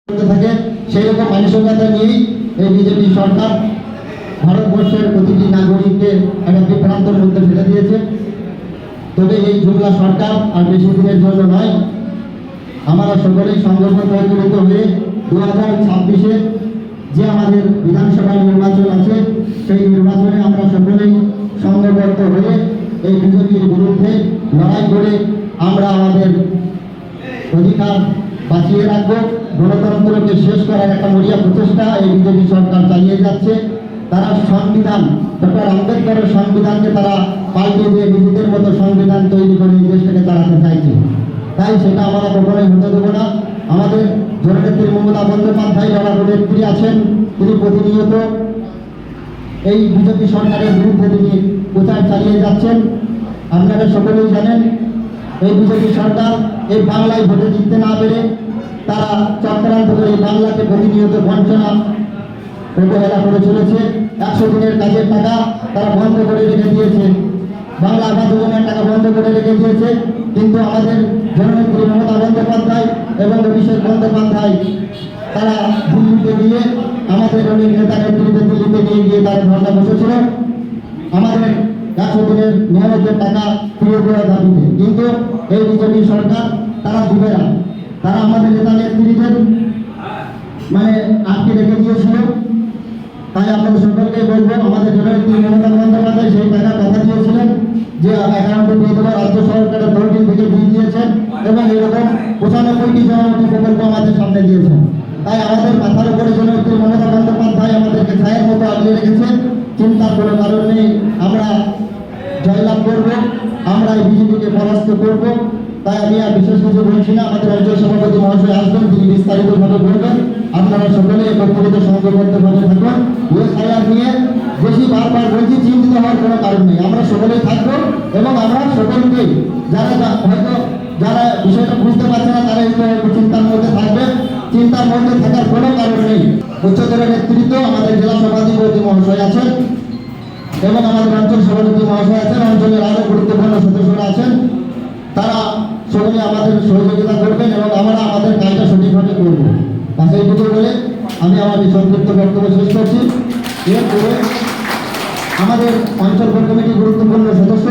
থাকে সেই রকম মানসিকতা নিয়েই এই বিজেপি সরকার ভারতবর্ষের প্রতিটি নাগরিককে একটা বিভ্রান্তের মধ্যে ফেলে দিয়েছে। তবে এই জুমলা সরকার আর বেশি দিনের জন্য নয়। আমরা সকলেই সংগঠন পরিচালিত হয়ে 2026-এ যে আমাদের বিধানসভা নির্বাচন আছে সেই নির্বাচনে আমরা সকলেই সংঘবদ্ধ হয়ে এই বিজেপির বিরুদ্ধে লড়াই করে আমরা আমাদের অধিকার বাঁচিয়ে রাখবো। গণতন্ত্রকে শেষ করার একটা মরিয়া প্রচেষ্টা এই বিজেপি সরকার চালিয়ে যাচ্ছে। তারা সংবিধান, ডক্টর আম্বেদকরের সংবিধানকে তারা পাল্টে দিয়ে নিজেদের মতো সংবিধান তৈরি করে এই দেশটাকে চালাতে চাইছে। তাই সেটা আমরা কখনোই হতে দেবো না। আমাদের জননেত্রী মমতা বন্দ্যোপাধ্যায় যারা নেত্রী আছেন, তিনি প্রতিনিয়ত এই বিজেপি সরকারের বিরুদ্ধে তিনি প্রচার চালিয়ে যাচ্ছেন। আপনারা সকলেই জানেন এই বিজেপি সরকার এই বাংলায় ভোটে জিততে না পেরে তারা চক্রান্ত করে বাংলাকে প্রতিনিয়ত বঞ্চনা অবহেলা করে চলেছে। 100 দিনের কাজের টাকা তারা বন্ধ করে রেখে দিয়েছে, বাংলা আবাস যোজনার টাকা বন্ধ করে রেখে দিয়েছে। কিন্তু আমাদের জননেত্রী মমতা বন্দ্যোপাধ্যায় এবং অভিষেক বন্দ্যোপাধ্যায় তারা দিল্লিতে গিয়ে আমাদের অনেক নেতা নেত্রীদের দিল্লিতে নিয়ে গিয়ে তারা ধর্ণা বসেছিল আমাদের 100 দিনের মেহনতের টাকা ফিরে দেওয়ার দাবিতে। কিন্তু এই বিজেপি সরকার তারা দিবে না। তারা আমাদের নেতা নেত্রীদের আটকে রেখে দিয়েছিল। তাই আপনাদের সকলকে বলবো, আমাদের জননেত্রী মমতা বন্দ্যোপাধ্যায় সেই টাকা কথা দিয়েছিলেন যে অ্যাকাউন্টে দিয়ে দেওয়া, রাজ্য সরকারের তহবিল থেকে দিয়ে দিয়েছেন এবং এরকম 95টি জনমুখী প্রকল্প আমাদের সামনে দিয়েছেন। তাই আমাদের মাথার উপরে জননেত্রী মমতা বন্দ্যোপাধ্যায় আমাদেরকে ছায়ের মতো আগলে রেখেছে। চিন্তার কোনো কারণ নেই, আমরা জয়লাভ করব, আমরা এই বিজেপিকে পরাস্ত করব। তাই আমি আর বিশেষ কিছু বলছি না। আমাদের অঞ্চল সভাপতি মহাশয় আসবেন, তিনি বিস্তারিতভাবে বলবেন। আপনারা সকলে একত্রিত সংঘবদ্ধভাবে থাকুন। এসআইআর নিয়ে বেশি বারবার বলছি, চিন্তিত হওয়ার কোনো কারণ নেই। আমরা সকলেই থাকবো এবং আমরা সকলকেই যারা বিষয়টা বুঝতে পারছে না তারা একটু চিন্তার মধ্যে থাকবে। চিন্তার মধ্যে থাকার কোনো কারণ নেই। উচ্চতর নেতৃত্ব আমাদের জেলা সভাপতি মহাশয় আছেন এবং আমাদের অঞ্চল সভাপতি মহাশয় আছেন, অঞ্চলের আরো গুরুত্বপূর্ণ সদস্যরা আছেন। তারা সকলে আমাদের সহযোগিতা করবেন এবং আমরা আমাদের কাজটা সঠিকভাবে করব। এইটুকু বলে আমি আমার এই সংক্ষিপ্ত বক্তব্য শেষ করছি। এরপরে আমাদের অঞ্চল কমিটির গুরুত্বপূর্ণ সদস্য